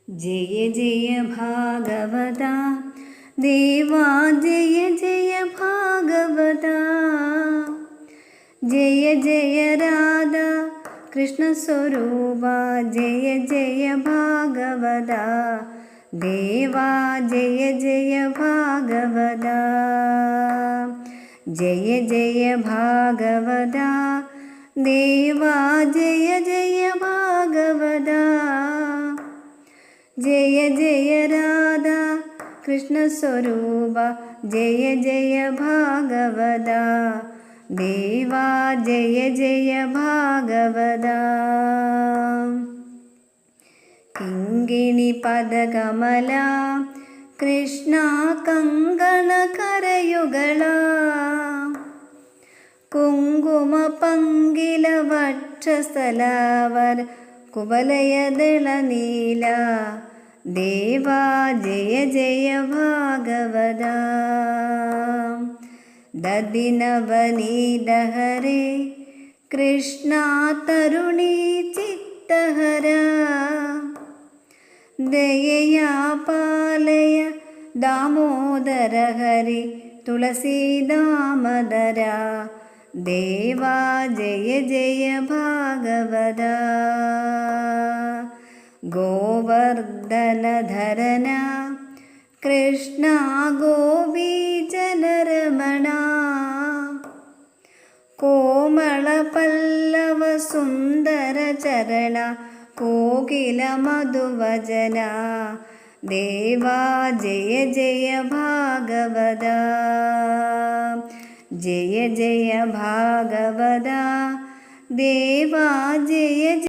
ജയ ജയ ഭാഗവത ദേവാ ജയ ജയ ഭാഗവത ജയ ജയ രാധ കൃഷ്ണസ്വരൂപ ജയ ജയ ഭാഗവത ദേവാ ജയ ജയ ഭാഗവത ജയ ജയ ഭാഗവത ദേവാ ജയ ജയ ഭാഗവത ജയ ജയ രാധ കൃഷ്ണസ്വരൂപ ജയ ജയ ഭാഗവത ദേവാ ജയ ജയ ഭാഗവത കിങ്കിണി പദകമല കൃഷ്ണ കങ്കണ കരയുകള കുങ്കുമ പങ്കില വക്ഷസ്ഥലവർ കുവലയദള നീല ദേവാ ജയ ജയ ഭാഗവത ദദിനവനീതഹരേ കൃഷ്ണ തരുണീ ചിത്തഹര ദയയാ പാലയ ദാമോദര ഹരി തുളസീദാമദര ദേവാ ജയ ജയ ഭാഗവത ഗോവർദ്ധനധരന കൃഷ്ണ ഗോപീജനരമണ കോമള പല്ലവ സുന്ദര ചരണ കോകില മധുവചന ദേവാ ജയ ജയ ഭാഗവത ജയ ജയ ഭാഗവത ദേവാ ജയ